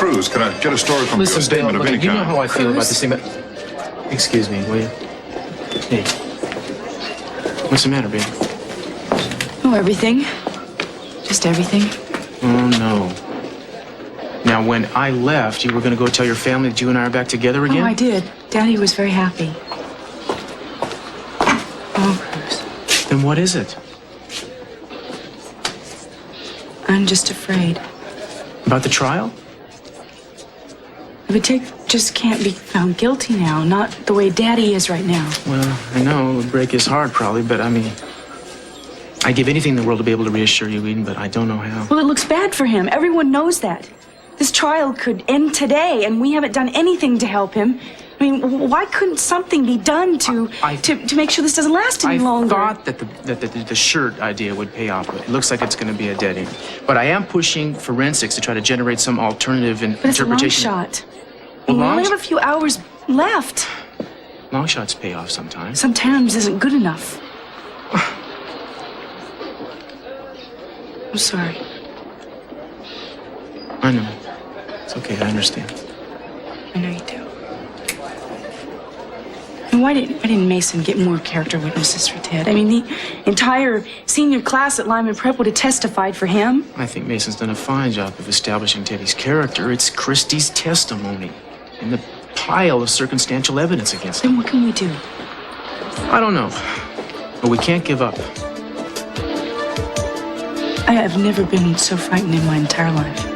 Cruz. Can I get a story from you? A Listen, statement Bill, of any look, you know kind? how I feel about this thing, but... Excuse me, will you? Hey. What's the matter, baby? Oh, everything. Just everything. Oh, no. Now, when I left, you were going to go tell your family that you and I are back together again? Oh, I did. Daddy was very happy. Oh, Cruz. Then what is it? I'm just afraid. About the trial? But Ted just can't be found guilty now, not the way Daddy is right now. Well, I know it would break his heart probably, but I mean... I'd give anything in the world to be able to reassure you, Eden, but I don't know how. Well, it looks bad for him. Everyone knows that. This trial could end today, and we haven't done anything to help him. I mean, why couldn't something be done to make sure this doesn't last any longer? I thought that the shirt idea would pay off, but it looks like it's going to be a dead end. But I am pushing forensics to try to generate some alternative interpretation. But it's a long shot. Well, we only have a few hours left. Long shots pay off sometimes. Sometimes isn't good enough. I'm sorry. I know. It's okay, I understand. I know you do. And why didn't Mason get more character witnesses for Ted? I mean, the entire senior class at Lyman Prep would have testified for him. I think Mason's done a fine job of establishing Teddy's character. It's Christy's testimony and the pile of circumstantial evidence against him. Then what can we do? I don't know. But we can't give up. I have never been so frightened in my entire life.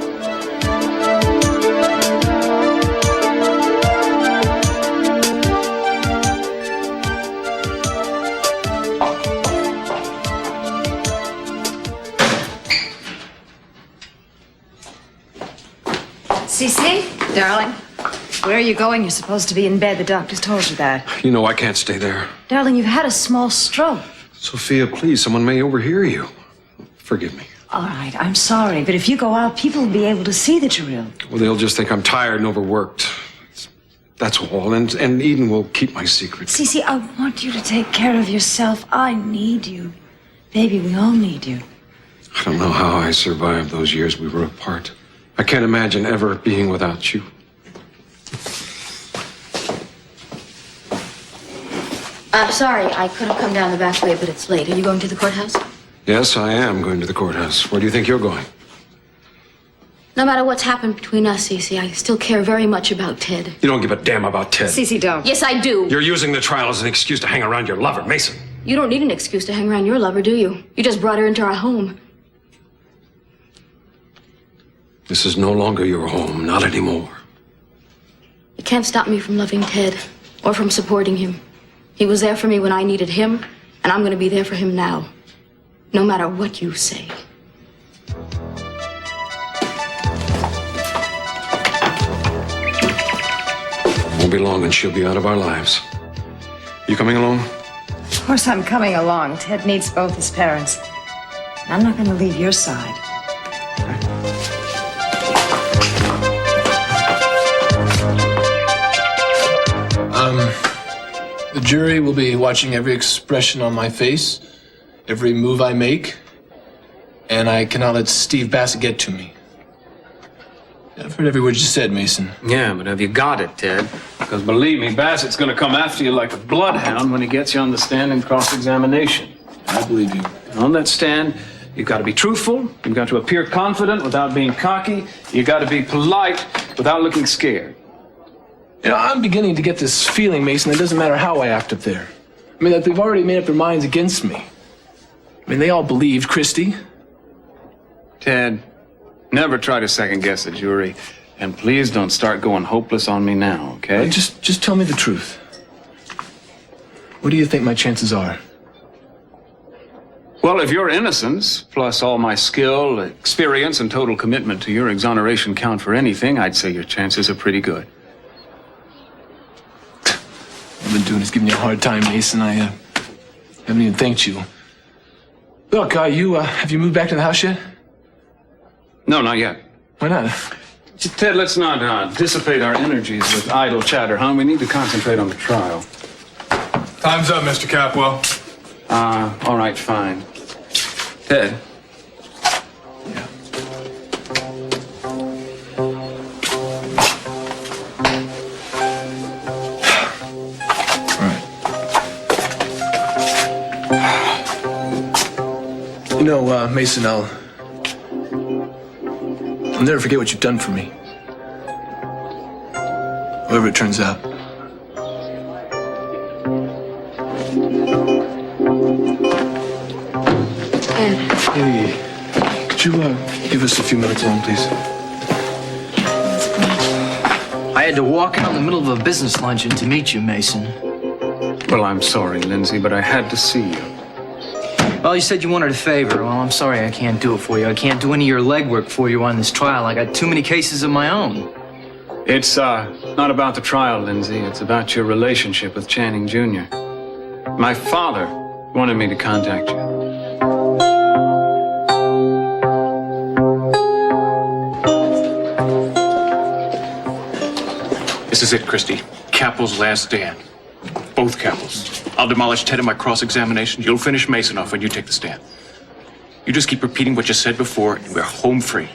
Cece, darling, where are you going? You're supposed to be in bed. The doctors told you that. You know I can't stay there. Darling, you've had a small stroke. Sophia, please, someone may overhear you. Forgive me. All right, I'm sorry, but if you go out, people will be able to see that you're ill. Well, they'll just think I'm tired and overworked. That's all. And Eden will keep my secret. Cece, I want you to take care of yourself. I need you. Baby, we all need you. I don't know how I survived those years we were apart. I can't imagine ever being without you. Sorry, I could have come down the back way, but it's late. Are you going to the courthouse? Yes, I am going to the courthouse. Where do you think you're going? No matter what's happened between us, Cece, I still care very much about Ted. You don't give a damn about Ted. Cece, don't. Yes, I do. You're using the trial as an excuse to hang around your lover, Mason. You don't need an excuse to hang around your lover, do you? You just brought her into our home. This is no longer your home, not anymore. You can't stop me from loving Ted or from supporting him. He was there for me when I needed him, and I'm going to be there for him now, no matter what you say. Won't be long and she'll be out of our lives. You coming along? Of course I'm coming along. Ted needs both his parents. I'm not going to leave your side. The jury will be watching every expression on my face, every move I make, and I cannot let Steve Bassett get to me. I've heard every word you said, Mason. Yeah, but have you got it, Ted? Because believe me, Bassett's gonna come after you like a bloodhound when he gets you on the stand in cross-examination. I believe you. On that stand, you've got to be truthful, you've got to appear confident without being cocky, you've got to be polite without looking scared. You know, I'm beginning to get this feeling, Mason, that it doesn't matter how I act up there. I mean, that they've already made up their minds against me. I mean, they all believed Christy. Ted, never try to second-guess the jury. And please don't start going hopeless on me now, okay? Just tell me the truth. What do you think my chances are? Well, if your innocence, plus all my skill, experience, and total commitment to your exoneration count for anything, I'd say your chances are pretty good. I've been doing is giving you a hard time, Mason. I haven't even thanked you. Look, have you moved back to the house yet? No, not yet. Why not? Ted, let's not dissipate our energies with idle chatter, huh? We need to concentrate on the trial. Time's up, Mr. Capwell. All right, fine. Ted. Yeah. know, Mason, I'll never forget what you've done for me. However it turns out. Hey, could you give us a few minutes alone, please? I had to walk out in the middle of a business luncheon to meet you, Mason. Well, I'm sorry, Lindsay, but I had to see you. Well, you said you wanted a favor. Well, I'm sorry I can't do it for you. I can't do any of your legwork for you on this trial. I got too many cases of my own. It's not about the trial, Lindsay. It's about your relationship with Channing Jr. My father wanted me to contact you. This is it, Christy. Capel's last stand. Both Capels. I'll demolish Ted in my cross-examination. You'll finish Mason off when you take the stand. You just keep repeating what you said before, and we're home free.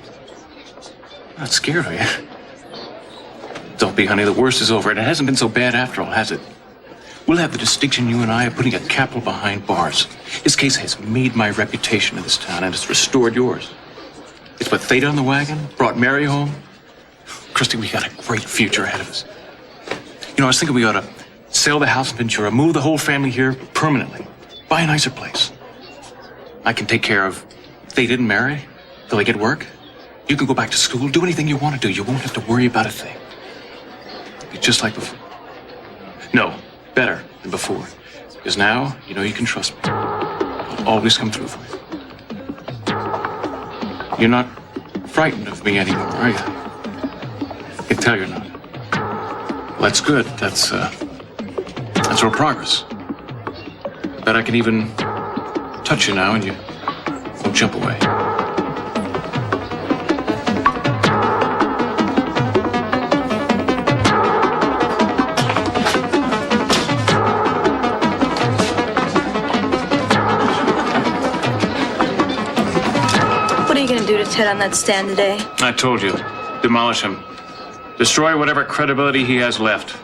Not scared, are you? Don't be, honey. The worst is over, and it hasn't been so bad after all, has it? We'll have the distinction, you and I, of putting a Capel behind bars. His case has made my reputation in this town, and it's restored yours. It's put Theta on the wagon, brought Mary home. Christy, we got a great future ahead of us. You know, I was thinking we ought to sell the house in Ventura, move the whole family here permanently, buy a nicer place. I can take care of Theta and Mary till they get work. You can go back to school, do anything you want to do. You won't have to worry about a thing. Be just like before. No, better than before. Because now, you know you can trust me. I'll always come through for you. You're not frightened of me anymore, are you? I can tell you're not. Well, that's good. That's real progress. I bet I can even touch you now and you won't jump away. What are you gonna do to Ted on that stand today? I told you. Demolish him. Destroy whatever credibility he has left.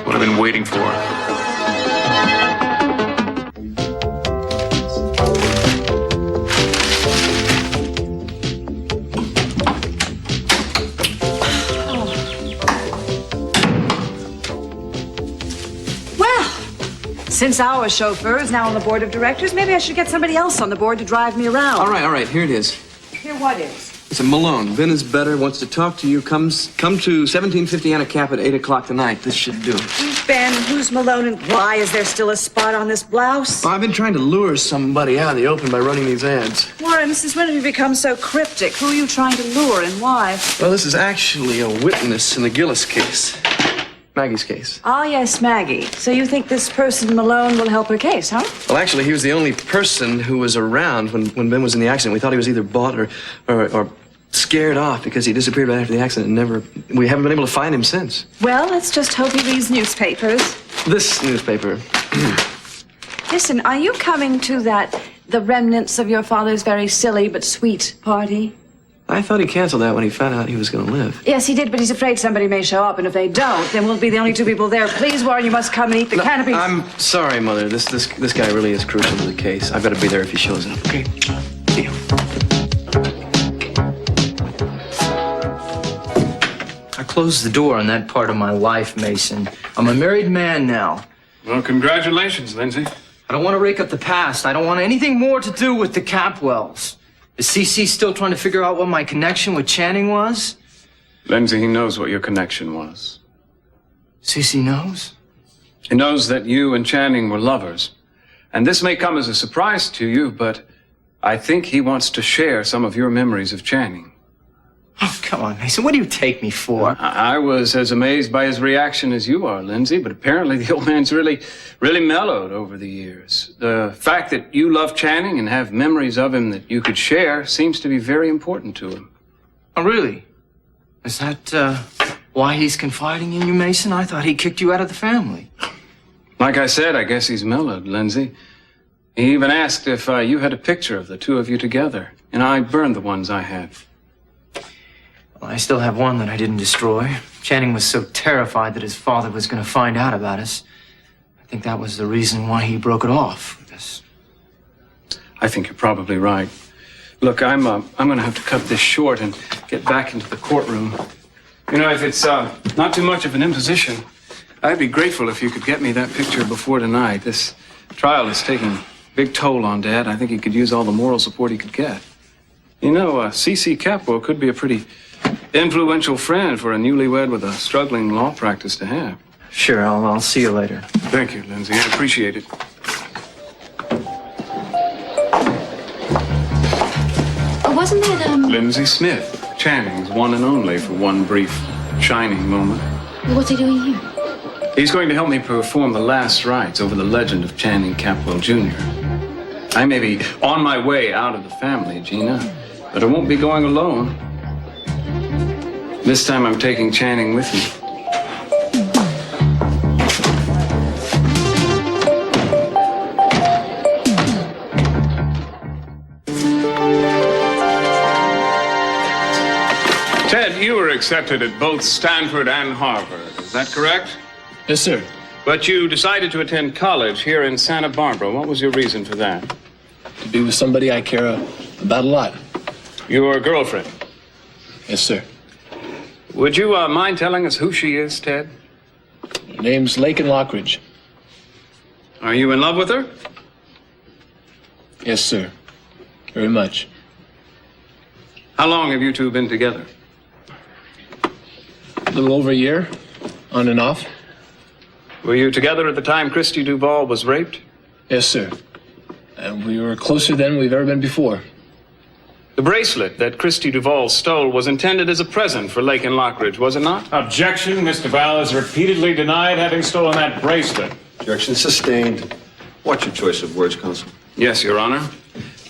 What I've been waiting for. Well, since our chauffeur is now on the board of directors, maybe I should get somebody else on the board to drive me around. All right, here it is. Here, what is? It's a Malone. Ben is better, wants to talk to you. Come to 1750 Anna Cap at 8 o'clock tonight. This should do it. Who's Ben? Who's Malone? And why is there still a spot on this blouse? Well, I've been trying to lure somebody out in the open by running these ads. Warren, since when have you become so cryptic? Who are you trying to lure and why? Well, this is actually a witness in the Gillis case. Maggie's case. Ah, yes, Maggie. So you think this person, Malone, will help her case, huh? Well, actually, he was the only person who was around when Ben was in the accident. We thought he was either bought or scared off because he disappeared right after the accident and we haven't been able to find him since. Well, let's just hope he reads newspapers. This newspaper. Listen, are you coming to the remnants of your father's very silly but sweet party? I thought he canceled that when he found out he was going to live. Yes, he did, but he's afraid somebody may show up, and if they don't, then we'll be the only two people there. Please, Warren, you must come and eat the canopy. I'm sorry, Mother. This guy really is crucial to the case. I've got to be there if he shows up. Okay? See you. I closed the door on that part of my life, Mason. I'm a married man now. Well, congratulations, Lindsay. I don't want to rake up the past. I don't want anything more to do with the Capwells. Is CC still trying to figure out what my connection with Channing was? Lindsay, he knows what your connection was. CC knows? He knows that you and Channing were lovers. And this may come as a surprise to you, but I think he wants to share some of your memories of Channing. Oh, come on, Mason. What do you take me for? I was as amazed by his reaction as you are, Lindsay, but apparently the old man's really mellowed over the years. The fact that you love Channing and have memories of him that you could share seems to be very important to him. Oh, really? Is that why he's confiding in you, Mason? I thought he kicked you out of the family. Like I said, I guess he's mellowed, Lindsay. He even asked if you had a picture of the two of you together, and I burned the ones I had. Well, I still have one that I didn't destroy. Channing was so terrified that his father was going to find out about us. I think that was the reason why he broke it off with us. I think you're probably right. Look, I'm going to have to cut this short and get back into the courtroom. You know, if it's not too much of an imposition, I'd be grateful if you could get me that picture before tonight. This trial is taking a big toll on Dad. I think he could use all the moral support he could get. You know, C.C. Capwell could be a pretty influential friend for a newlywed with a struggling law practice to have. Sure, I'll see you later. Thank you, Lindsay. I appreciate it. Wasn't that, Lindsay Smith, Channing's one and only for one brief, shining moment. What's he doing here? He's going to help me perform the last rites over the legend of Channing Capwell Jr. I may be on my way out of the family, Gina, but I won't be going alone. This time I'm taking Channing with me. Ted, you were accepted at both Stanford and Harvard, is that correct? Yes, sir. But you decided to attend college here in Santa Barbara. What was your reason for that? To be with somebody I care about a lot. Your girlfriend? Yes, sir. Would you mind telling us who she is, Ted? Her name's Lakin Lockridge. Are you in love with her? Yes, sir. Very much. How long have you two been together? A little over a year, on and off. Were you together at the time Christy Duvall was raped? Yes, sir. And we were closer than we've ever been before. The bracelet that Christy Duvall stole was intended as a present for Lakin Lockridge, was it not? Objection. Mr. Val has repeatedly denied having stolen that bracelet. Objection sustained. What's your choice of words, counsel? Yes, Your Honor.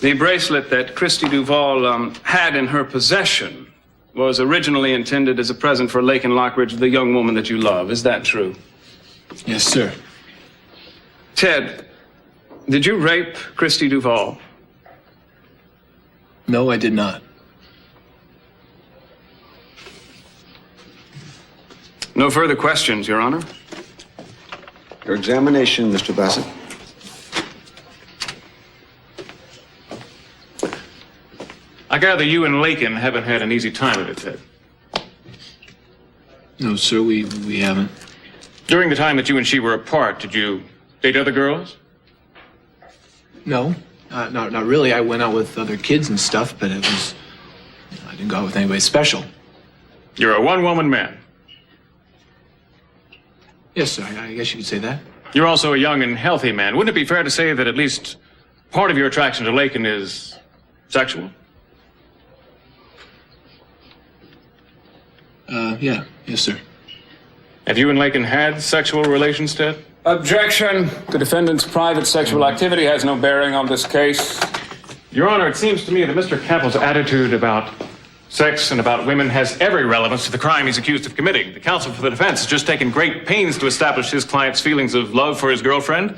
The bracelet that Christy Duvall had in her possession was originally intended as a present for Lakin Lockridge, the young woman that you love. Is that true? Yes, sir. Ted, did you rape Christy Duvall? No, I did not. No further questions, Your Honor. Your examination, Mr. Bassett. I gather you and Lakin haven't had an easy time of it, Ted. No, sir, we haven't. During the time that you and she were apart, did you date other girls? No, not really. I went out with other kids and stuff, but I didn't go out with anybody special. You're a one-woman man. Yes, sir, I guess you could say that. You're also a young and healthy man. Wouldn't it be fair to say that at least part of your attraction to Lakin is sexual? Yeah, yes, sir. Have you and Lakin had sexual relations, Ted? Objection. The defendant's private sexual activity has no bearing on this case. Your Honor, it seems to me that Mr. Capwell's attitude about sex and about women has every relevance to the crime he's accused of committing. The counsel for the defense has just taken great pains to establish his client's feelings of love for his girlfriend.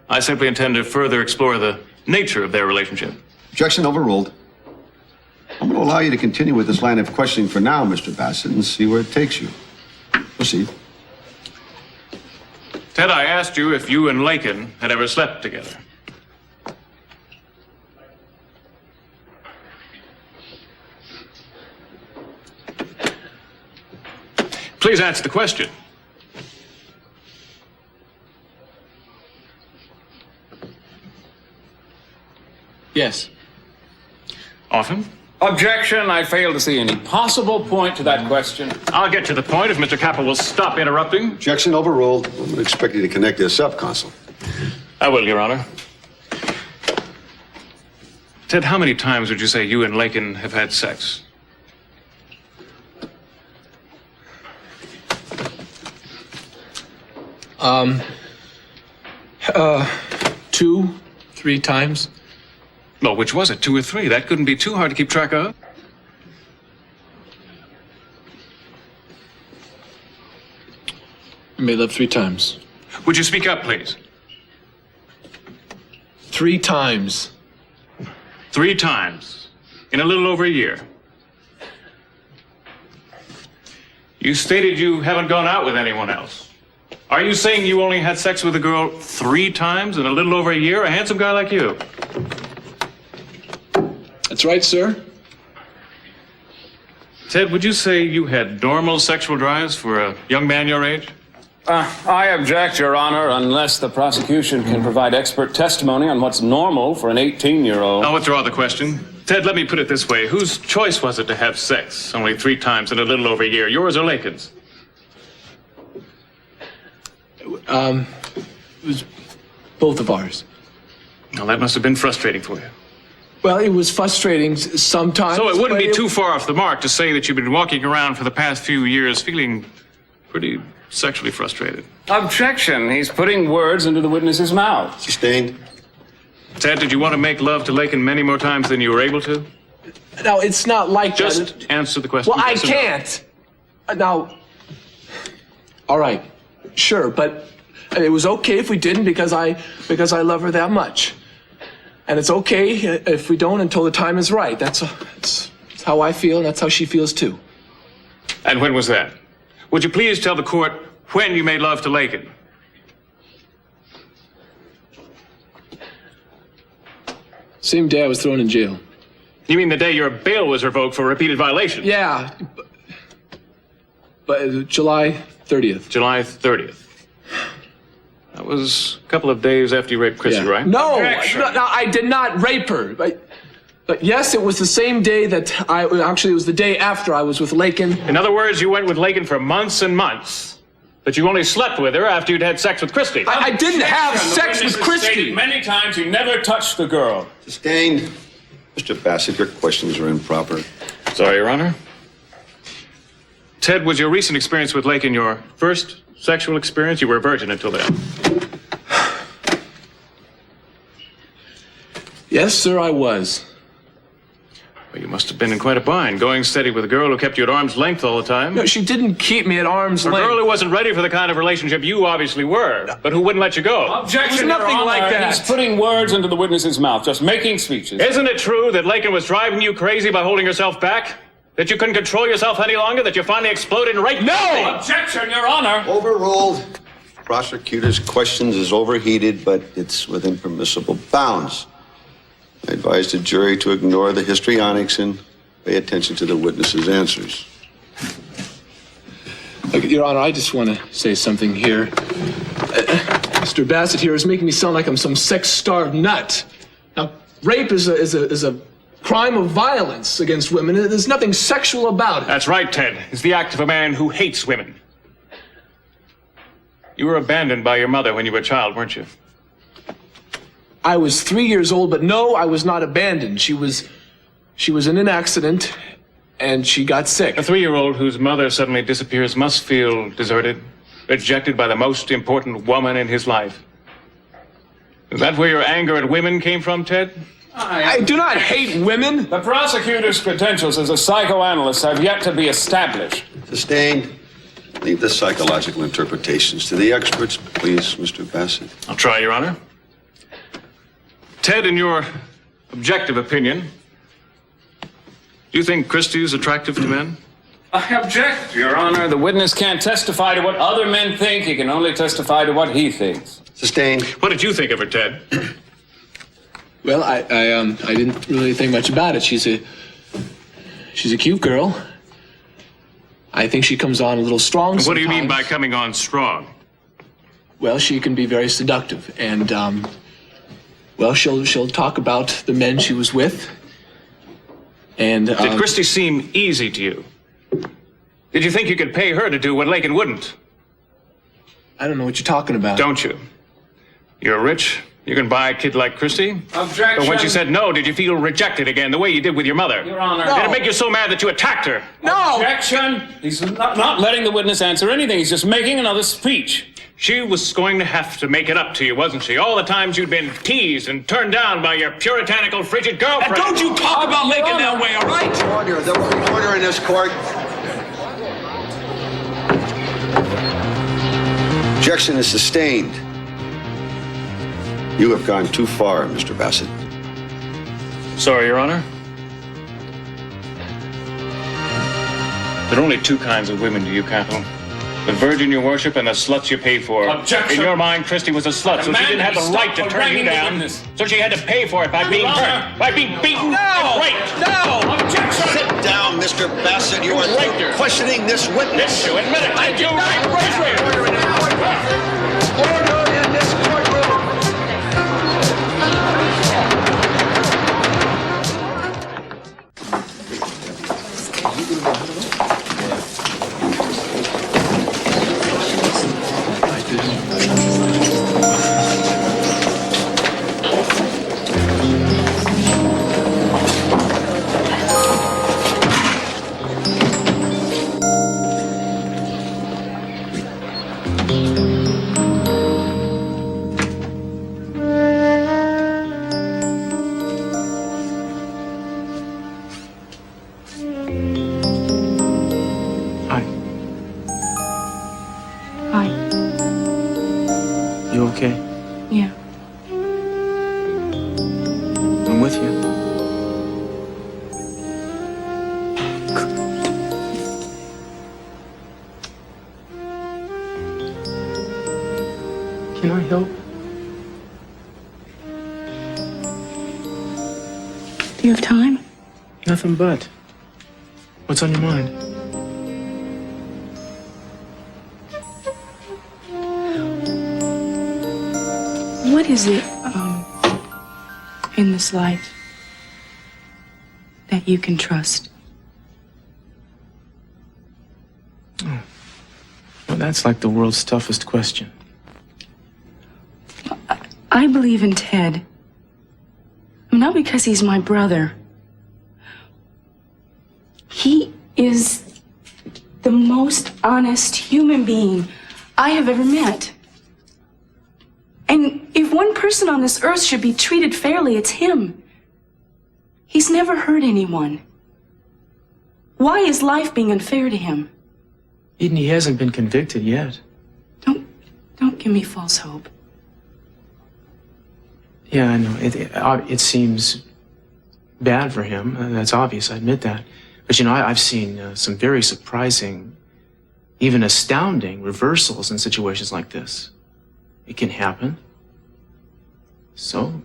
I simply intend to further explore the nature of their relationship. Objection overruled. I'm going to allow you to continue with this line of questioning for now, Mr. Bassett, and see where it takes you. Proceed. Ted, I asked you if you and Lakin had ever slept together. Please answer the question. Yes. Often? Objection. I fail to see any possible point to that question. I'll get to the point if Mr. Capwell will stop interrupting. Objection overruled. I'm going to expect you to connect this up, Consul. I will, Your Honor. Ted, how many times would you say you and Lakin have had sex? Two, 3 times. Well, which was it, 2 or 3? That couldn't be too hard to keep track of. I made love 3 times. Would you speak up, please? 3 times. 3 times. In a little over a year. You stated you haven't gone out with anyone else. Are you saying you only had sex with a girl 3 times in a little over a year? A handsome guy like you. That's right, sir. Ted, would you say you had normal sexual drives for a young man your age? I object, Your Honor, unless the prosecution can provide expert testimony on what's normal for an 18-year-old. I'll withdraw the question. Ted, let me put it this way. Whose choice was it to have sex only 3 times in a little over a year? Yours or Lakin's? It was both of ours. Well, that must have been frustrating for you. Well, it was frustrating sometimes. So it wouldn't be but too far off the mark to say that you've been walking around for the past few years feeling pretty sexually frustrated. Objection. He's putting words into the witness's mouth. Sustained. Ted, did you want to make love to Lakin many more times than you were able to? Now, it's not like that. Just answer the question. Well, I yes or no. can't. Now, all right, sure, but it was okay if we didn't because I love her that much. And it's okay if we don't until the time is right. That's how I feel, and that's how she feels too. And when was that? Would you please tell the court when you made love to Lakin? Same day I was thrown in jail. You mean the day your bail was revoked for repeated violations? Yeah, but July 30th. July 30th. That was a couple of days after you raped Christy, right? No, I did not rape her. But yes, it was the same day that actually, it was the day after I was with Lakin. In other words, you went with Lakin for months and months, but you only slept with her after you'd had sex with Christy. I didn't have sex with Christy. Stated many times you never touched the girl. Sustained. Mr. Bassett, your questions are improper. Sorry, Your Honor. Ted, was your recent experience with Lakin your first sexual experience? You were a virgin until then. Yes, sir, I was. Well, you must have been in quite a bind, going steady with a girl who kept you at arm's length all the time. No, she didn't keep me at arm's length. A girl who wasn't ready for the kind of relationship you obviously were, but who wouldn't let you go. Objection, There's nothing Your Honor. like that. He's putting words into the witness's mouth, just making speeches. Isn't it true that Lakin was driving you crazy by holding yourself back? That you couldn't control yourself any longer? That you finally exploded and raped? No! Objection, Your Honor. Overruled. Prosecutor's questions is overheated, but it's within permissible bounds. I advise the jury to ignore the histrionics and pay attention to the witness's answers. Look, Your Honor, I just want to say something here. Mr. Bassett here is making me sound like I'm some sex-starved nut. Now, rape is a crime of violence against women. There's nothing sexual about it. That's right, Ted. It's the act of a man who hates women. You were abandoned by your mother when you were a child, weren't you? I was 3 years old, but no, I was not abandoned. She was in an accident, and she got sick. A 3-year-old whose mother suddenly disappears must feel deserted, rejected by the most important woman in his life. Is that where your anger at women came from, Ted? I do not hate women. The prosecutor's credentials as a psychoanalyst have yet to be established. Sustained. Leave the psychological interpretations to the experts, please, Mr. Bassett. I'll try, Your Honor. Ted, in your objective opinion, do you think Christy's attractive to men? I object, Your Honor. The witness can't testify to what other men think. He can only testify to what he thinks. Sustained. What did you think of her, Ted? Well, I didn't really think much about it. She's a cute girl. I think she comes on a little strong. What do you mean sometimes. by coming on strong? Well, she can be very seductive, and well, she'll talk about the men she was with. And Did Christy seem easy to you? Did you think you could pay her to do what Lakin wouldn't? I don't know what you're talking about. Don't you? You're rich. You can buy a kid like Christy. Objection. But when she said no, did you feel rejected again, the way you did with your mother? Your Honor. Did it make you so mad that you attacked her? No! Objection. He's not letting the witness answer anything. He's just making another speech. She was going to have to make it up to you, wasn't she? All the times you'd been teased and turned down by your puritanical, frigid girlfriend. And don't you talk about Lakin that way, all right? Order. There will be order in this court. Objection is sustained. You have gone too far, Mr. Bassett. Sorry, Your Honor. There are only 2 kinds of women to you, Capo. The virgin you worship and the sluts you pay for. Objection. In your mind, Christy was a slut, so she didn't have the right to turn you down. So she had to pay for it by being hurt, by being beaten and raped. Mr. Bassett, you are through questioning this witness. You admit it. I do. Order in this courtroom. Hi. You okay? Yeah. I'm with you. Can I help? Do you have time? Nothing but. What's on your mind? What is it, in this life that you can trust? Oh. Well, that's like the world's toughest question. I believe in Ted. Not because he's my brother. He is the most honest human being I have ever met. And if one person on this earth should be treated fairly, it's him. He's never hurt anyone. Why is life being unfair to him? Eden, he hasn't been convicted yet. Don't give me false hope. Yeah, I know. It seems bad for him. That's obvious. I admit that. But, you know, I've seen some very surprising, even astounding reversals in situations like this. It can happen. So,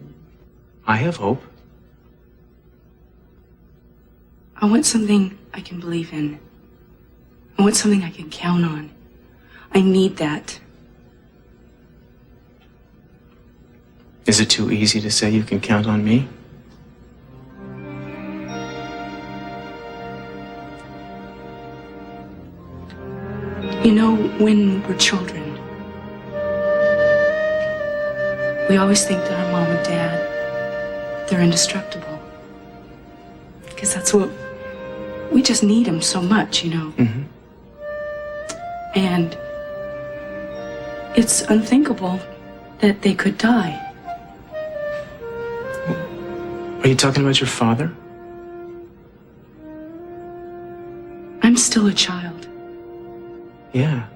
I have hope. I want something I can believe in. I want something I can count on. I need that. Is it too easy to say you can count on me? You know, when we're children, we always think that our mom and dad, they're indestructible. Because that's what, we just need them so much, you know. Mm-hmm. And it's unthinkable that they could die. Are you talking about your father? I'm still a child. Yeah.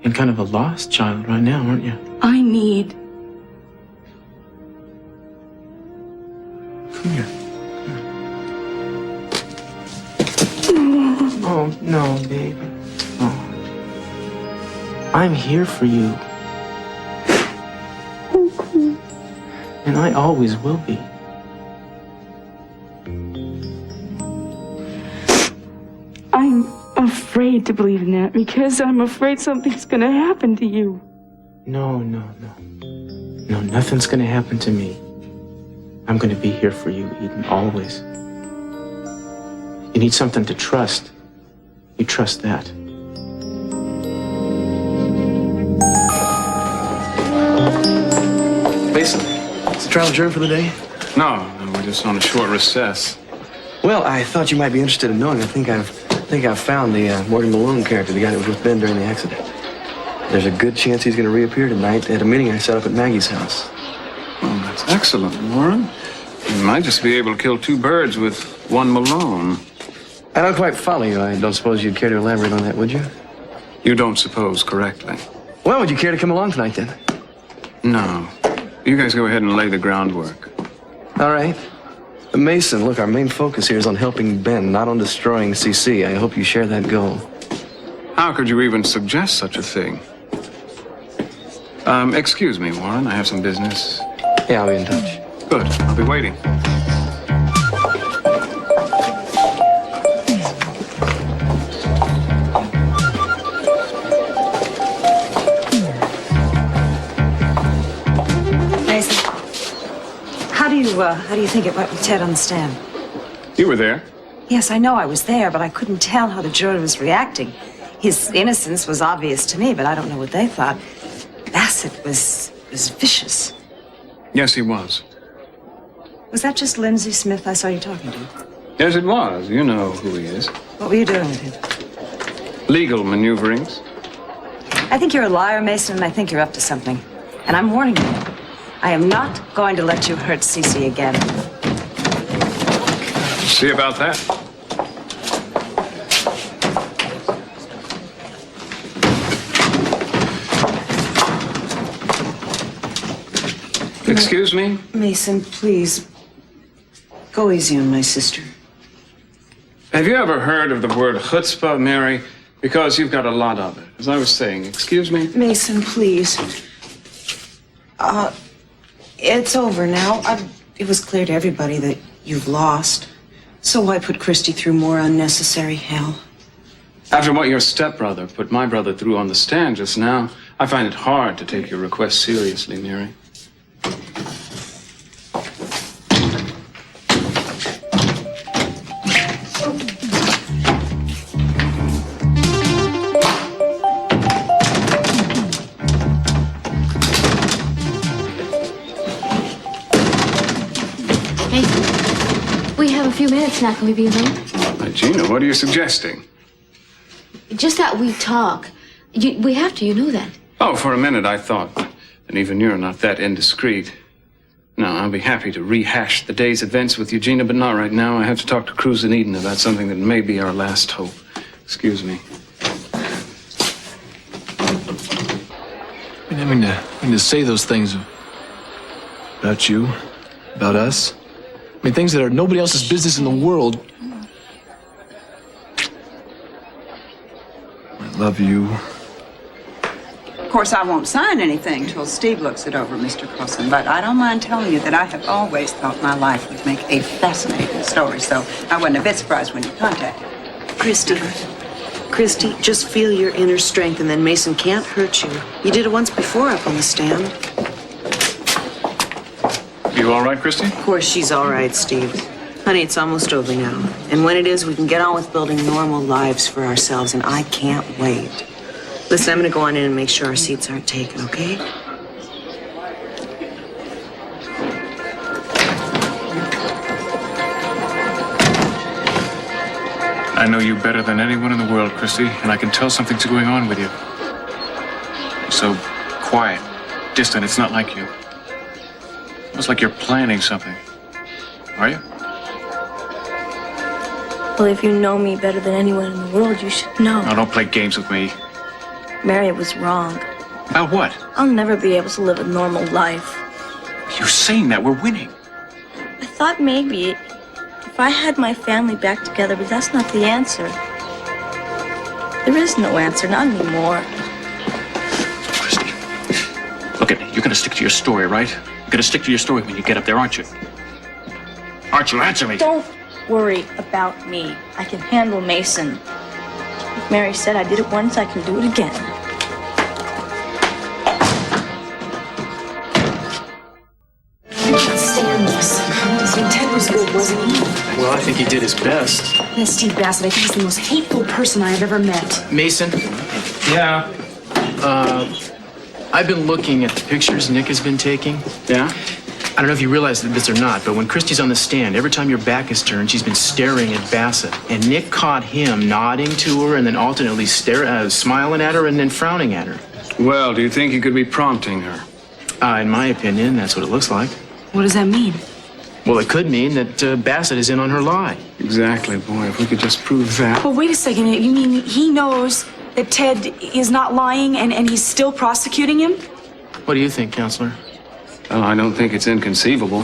And kind of a lost child right now, aren't you? I need... Come here. Oh, no, baby. Oh. I'm here for you. And I always will be. I'm afraid to believe in that because I'm afraid something's gonna happen to you. No. No, nothing's gonna happen to me. I'm gonna be here for you, Eden, always. You need something to trust. You trust that. Mason, is the trial adjourned for the day? No, we're just on a short recess. Well, I thought you might be interested in knowing. I think I've found the Morgan Malone character, the guy that was with Ben during the accident. There's a good chance he's going to reappear tonight at a meeting I set up at Maggie's house. Well, that's excellent, Warren. You might just be able to kill two birds with one Malone. I don't quite follow you. I don't suppose you'd care to elaborate on that, would you? You don't suppose correctly. Well, would you care to come along tonight, then? No. You guys go ahead and lay the groundwork. All right. Mason, look, our main focus here is on helping Ben, not on destroying CC. I hope you share that goal. How could you even suggest such a thing? Excuse me, Warren. I have some business. Yeah, I'll be in touch. Good. I'll be waiting. how do you think it went with Ted on the stand? You were there. Yes, I know I was there, but I couldn't tell how the jury was reacting. His innocence was obvious to me, but I don't know what they thought. Bassett was vicious. Yes, he was. Was that just Lindsay Smith I saw you talking to? Yes, it was. You know who he is. What were you doing with him? Legal maneuverings. I think you're a liar, Mason, and I think you're up to something. And I'm warning you. I am not going to let you hurt Cece again. See about that. Excuse me? Mason, please. Go easy on my sister. Have you ever heard of the word chutzpah, Mary? Because you've got a lot of it. As I was saying, excuse me? Mason, please. It's over now. It was clear to everybody that you've lost. So why put Christy through more unnecessary hell? After what your stepbrother put my brother through on the stand just now, I find it hard to take your request seriously, Mary. A few minutes now. Can we be alone? Gina, what are you suggesting? Just that we talk. We have to, you know that. Oh, for a minute I thought that even you're not that indiscreet. No, I'll be happy to rehash the day's events with you, Gina, but not right now. I have to talk to Cruz and Eden about something that may be our last hope. Excuse me. I mean to say those things about you, about us. I mean, things that are nobody else's business in the world. I love you. Of course, I won't sign anything till Steve looks it over, Mr. Coulson, but I don't mind telling you that I have always thought my life would make a fascinating story, so I wasn't a bit surprised when you contacted me. Christy, just feel your inner strength, and then Mason can't hurt you. You did it once before up on the stand. You all right, Christy? Of course she's all right, Steve. Honey, it's almost over now. And when it is, we can get on with building normal lives for ourselves, and I can't wait. Listen, I'm gonna go on in and make sure our seats aren't taken, okay? I know you better than anyone in the world, Christy, and I can tell something's going on with you. You're so quiet, distant, it's not like you. It's like you're planning something. Are you? Well, if you know me better than anyone in the world, you should know. No, don't play games with me. Mary was wrong. About what? I'll never be able to live a normal life. You're saying that. We're winning. I thought maybe if I had my family back together, but that's not the answer. There is no answer, not anymore. Christy, look at me. You're gonna stick to your story, right? You're gonna stick to your story when you get up there, aren't you? Aren't you? Answer me. Don't worry about me. I can handle Mason. Like Mary said, I did it once, I can do it again. I can't stand this. Ted was good, wasn't he? Well, I think he did his best. And Steve Bassett, I think he's the most hateful person I have ever met. Mason? Yeah? I've been looking at the pictures Nick has been taking. Yeah? I don't know if you realize this or not, but when Christy's on the stand, every time your back is turned, she's been staring at Bassett. And Nick caught him nodding to her and then alternately smiling at her and then frowning at her. Well, do you think he could be prompting her? In my opinion, that's what it looks like. What does that mean? Well, it could mean that Bassett is in on her lie. Exactly, boy. If we could just prove that. Well, wait a second. You mean he knows that Ted is not lying and he's still prosecuting him? What do you think, Counselor? Well, I don't think it's inconceivable.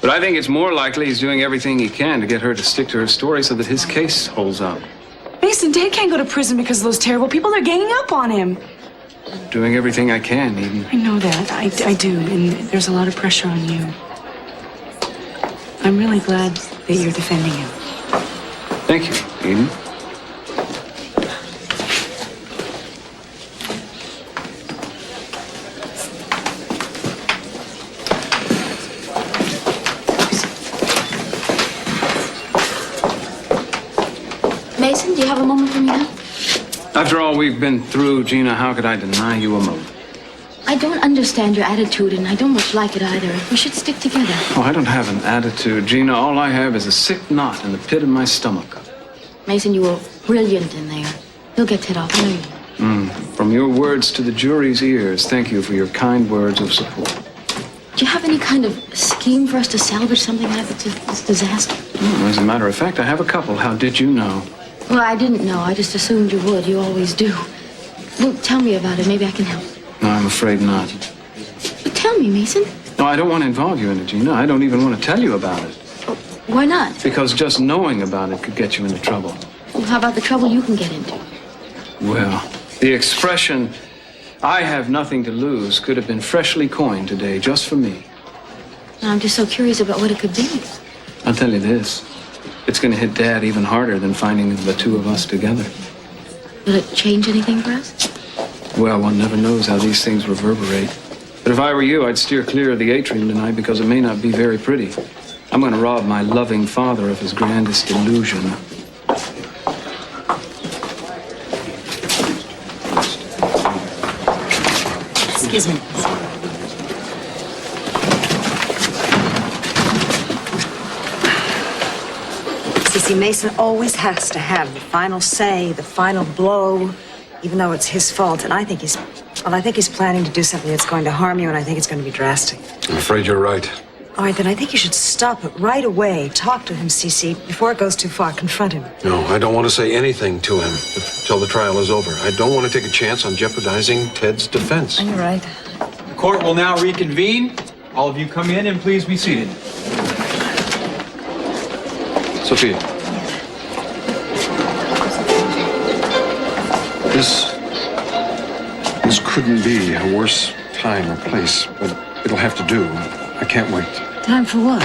But I think it's more likely he's doing everything he can to get her to stick to her story so that his case holds up. Mason, Ted can't go to prison because of those terrible people. They're ganging up on him. Doing everything I can, Eden. I know that. I do. And there's a lot of pressure on you. I'm really glad that you're defending him. Thank you, Eden. Mason, do you have a moment for me now? After all we've been through, Gina, how could I deny you a moment? I don't understand your attitude, and I don't much like it either. We should stick together. Oh, I don't have an attitude, Gina. All I have is a sick knot in the pit of my stomach. Mason, you were brilliant in there. You'll get Ted off, I know you will. From your words to the jury's ears, thank you for your kind words of support. Do you have any kind of scheme for us to salvage something out of this disaster? As a matter of fact, I have a couple. How did you know? Well, I didn't know. I just assumed you would. You always do. Well, tell me about it. Maybe I can help. No, I'm afraid not. But tell me, Mason. No, I don't want to involve you in it, Gina. I don't even want to tell you about it. Why not? Because just knowing about it could get you into trouble. Well, how about the trouble you can get into? Well, the expression, I have nothing to lose, could have been freshly coined today just for me. I'm just so curious about what it could be. I'll tell you this. It's going to hit Dad even harder than finding the two of us together. Will it change anything for us? Well, one never knows how these things reverberate. But if I were you, I'd steer clear of the atrium tonight because it may not be very pretty. I'm going to rob my loving father of his grandest illusion. Excuse me. See, Mason always has to have the final say, the final blow, even though it's his fault. And I think he's planning to do something that's going to harm you, and I think it's going to be drastic. I'm afraid you're right. All right, then I think you should stop it right away. Talk to him, Cece, before it goes too far. Confront him. No, I don't want to say anything to him until the trial is over. I don't want to take a chance on jeopardizing Ted's defense. You're right. The court will now reconvene. All of you come in and please be seated. Sophia. This couldn't be a worse time or place, but it'll have to do. I can't wait. Time for what?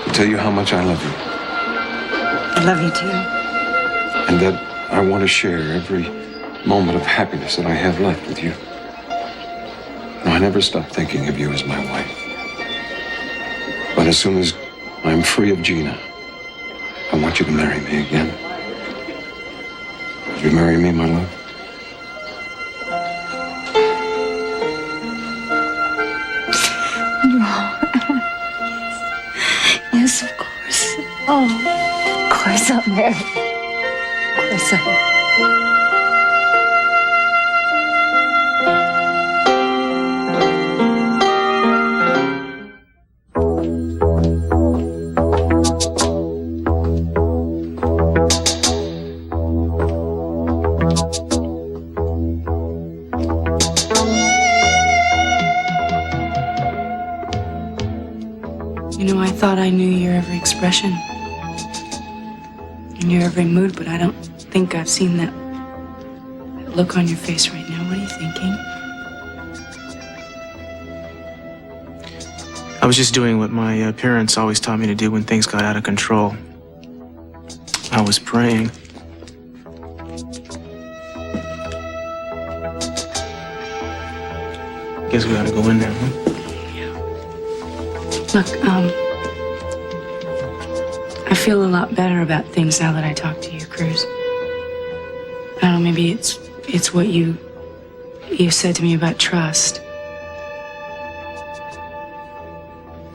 To tell you how much I love you. I love you too. And that I want to share every moment of happiness that I have left with you. No, I never stop thinking of you as my wife. But as soon as I'm free of Gina, I want you to marry me again. Will you marry me, my love? Yes, of course. Oh, of course I'll marry. Of course I will. I thought I knew your every expression and your every mood, but I don't think I've seen that look on your face right now. What are you thinking? I was just doing what my parents always taught me to do when things got out of control. I was praying. Guess we gotta go in there, huh? Look, I feel a lot better about things now that I talked to you, Cruz. I don't know, maybe it's what you said to me about trust.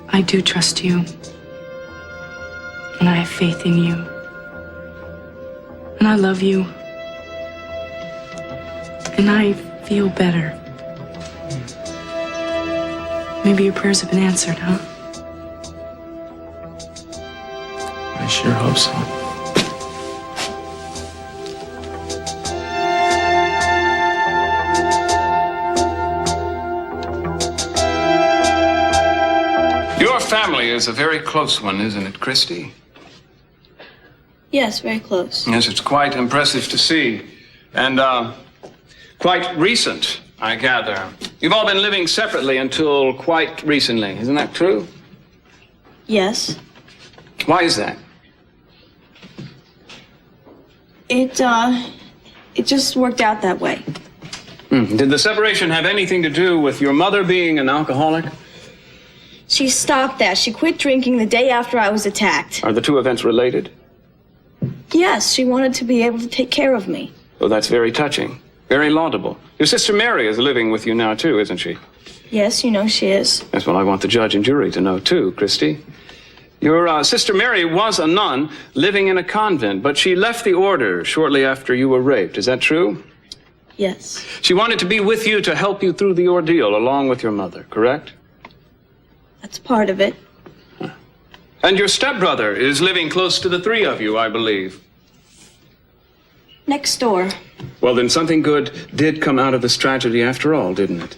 I do trust you. And I have faith in you. And I love you. And I feel better. Maybe your prayers have been answered, huh? I sure hope so. Your family is a very close one, isn't it, Christy? Yes, very close. Yes, it's quite impressive to see. And, quite recent, I gather. You've all been living separately until quite recently, isn't that true? Yes. Why is that? It just worked out that way. Did the separation have anything to do with your mother being an alcoholic? She stopped that. She quit drinking the day after I was attacked. Are the two events related? Yes, she wanted to be able to take care of me. Well, that's very touching. Very laudable. Your sister Mary is living with you now, too, isn't she? Yes, you know she is. That's what I want the judge and jury to know, too, Christy. Your sister Mary was a nun living in a convent, but she left the order shortly after you were raped. Is that true? Yes. She wanted to be with you to help you through the ordeal, along with your mother, correct? That's part of it. And your stepbrother is living close to the three of you, I believe. Next door. Well, then something good did come out of this tragedy after all, didn't it?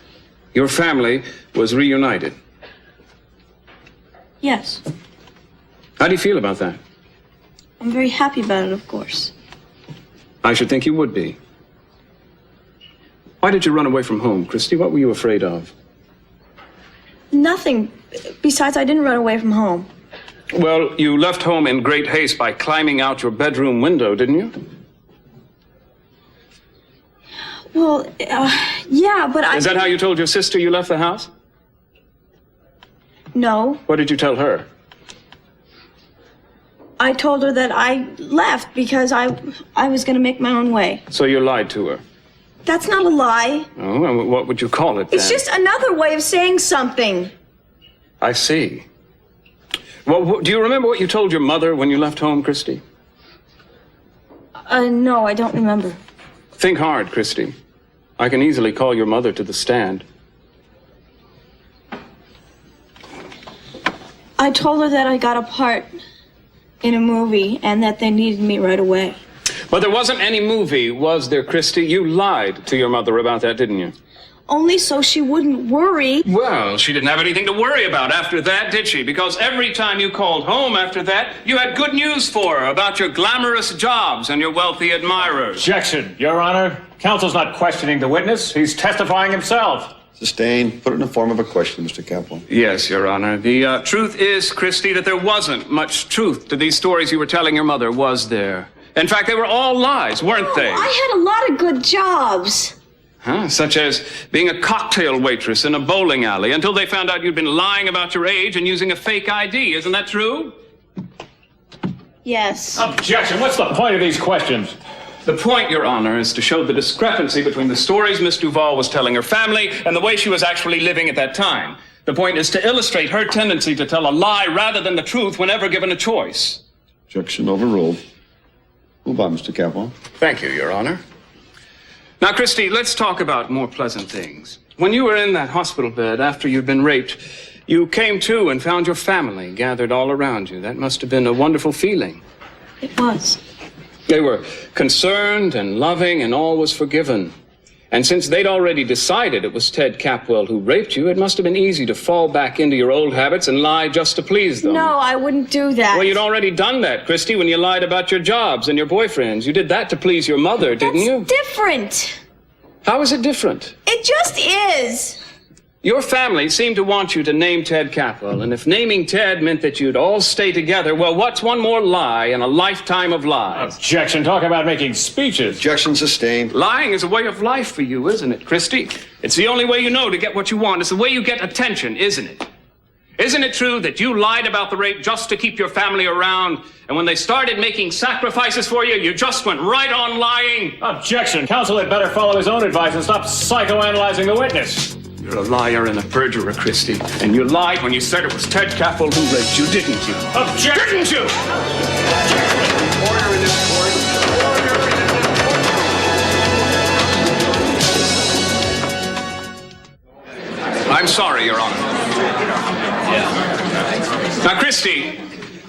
Your family was reunited. Yes. How do you feel about that? I'm very happy about it, of course. I should think you would be. Why did you run away from home, Christy? What were you afraid of? Nothing. Besides, I didn't run away from home. Well, you left home in great haste by climbing out your bedroom window, didn't you? Well, yeah, but Is that how you told your sister you left the house? No. What did you tell her? I told her that I left because I was going to make my own way. So you lied to her? That's not a lie. Oh, and what would you call it then? It's just another way of saying something. I see. Well, do you remember what you told your mother when you left home, Christy? No, I don't remember. Think hard, Christy. I can easily call your mother to the stand. I told her that I got a part in a movie and that they needed me right away. But there wasn't any movie, was there, Christy? You lied to your mother about that, didn't you? Only so she wouldn't worry. Well, she didn't have anything to worry about after that, did she? Because every time you called home after that, you had good news for her about your glamorous jobs and your wealthy admirers. Objection, Your Honor. Counsel's not questioning the witness. He's testifying himself. Sustained. Put it in the form of a question, Mr. Capwell. Yes, Your Honor. The truth is, Christy, that there wasn't much truth to these stories you were telling your mother, was there? In fact, they were all lies, weren't they? I had a lot of good jobs. Huh? Such as being a cocktail waitress in a bowling alley until they found out you'd been lying about your age and using a fake ID. Isn't that true? Yes. Objection. What's the point of these questions? The point, Your Honor, is to show the discrepancy between the stories Miss Duval was telling her family and the way she was actually living at that time. The point is to illustrate her tendency to tell a lie rather than the truth whenever given a choice. Objection overruled. Move on, Mr. Capwell. Thank you, Your Honor. Now, Christy, let's talk about more pleasant things. When you were in that hospital bed after you'd been raped, you came to and found your family gathered all around you. That must have been a wonderful feeling. It was. They were concerned and loving, and all was forgiven. And since they'd already decided it was Ted Capwell who raped you, it must have been easy to fall back into your old habits and lie just to please them. No, I wouldn't do that. Well, you'd already done that, Christy, when you lied about your jobs and your boyfriends. You did that to please your mother, didn't you? Different. How is it different? It just is. Your family seemed to want you to name Ted Capwell, and if naming Ted meant that you'd all stay together, well, what's one more lie in a lifetime of lies? Objection. Talk about making speeches. Objection sustained. Lying is a way of life for you, isn't it, Christy? It's the only way you know to get what you want. It's the way you get attention, isn't it? Isn't it true that you lied about the rape just to keep your family around, and when they started making sacrifices for you, you just went right on lying? Objection. Counsel had better follow his own advice and stop psychoanalyzing the witness. You're a liar and a perjurer, Christy. And you lied when you said it was Ted Capwell who raped you, didn't you? Objection! Didn't you? Order in this court. Order in this court. I'm sorry, Your Honor. Now, Christy,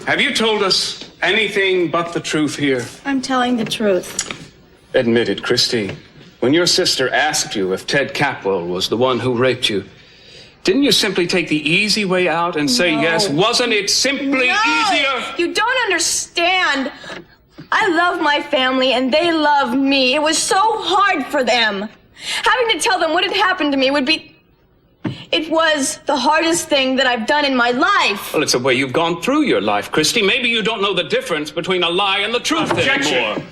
have you told us anything but the truth here? I'm telling the truth. Admit it, Christy. When your sister asked you if Ted Capwell was the one who raped you, didn't you simply take the easy way out and say yes? Wasn't it simply easier? You don't understand. I love my family and they love me. It was so hard for them. Having to tell them what had happened to me would be... It was the hardest thing that I've done in my life. Well, it's the way you've gone through your life, Christy. Maybe you don't know the difference between a lie and the truth anymore.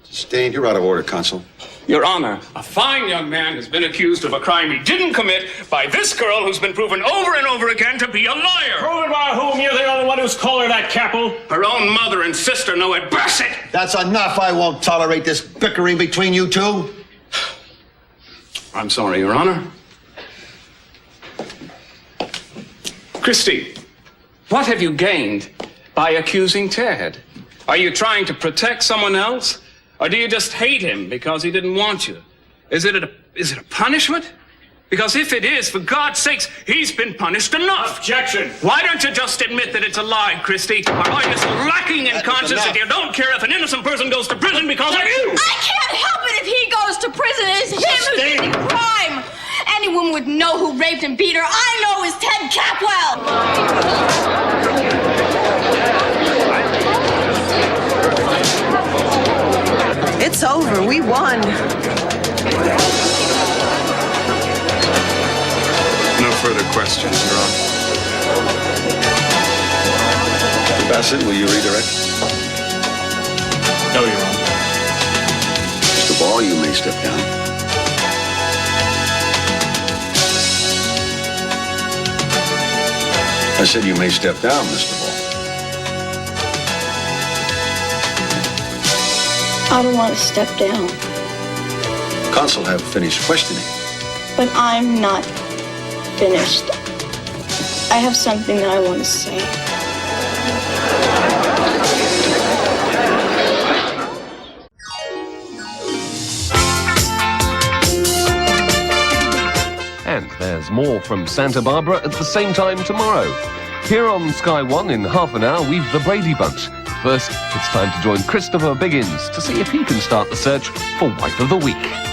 Sustained. You're out of order, Consul. Your Honor, a fine young man has been accused of a crime he didn't commit by this girl who's been proven over and over again to be a liar. Proven by whom? You're the only one who's calling her that, Capel. Her own mother and sister know it. Bassett! That's enough. I won't tolerate this bickering between you two. I'm sorry, Your Honor. Christy, what have you gained by accusing Ted? Are you trying to protect someone else? Or do you just hate him because he didn't want you? Is it a punishment? Because if it is, for God's sakes, he's been punished enough. Objection! Why don't you just admit that it's a lie, Christy? Or are you so lacking in conscience that you don't care if an innocent person goes to prison because of you? I can't help it if he goes to prison. It's him who's committing crime. Any woman would know who raped and beat her. I know is Ted Capwell. It's over. We won. No further questions, Your Honor. Bassett, will you redirect? No, Your Honor. Mr. Ball, you may step down. I said you may step down, Mr. Ball. I don't want to step down, Counsel have finished questioning. but I'm not finished. I have something that I want to say. And there's more from Santa Barbara at the same time tomorrow. Here on Sky One in half an hour, we've the Brady Bunch. First, it's time to join Christopher Biggins to see if he can start the search for Wife of the Week.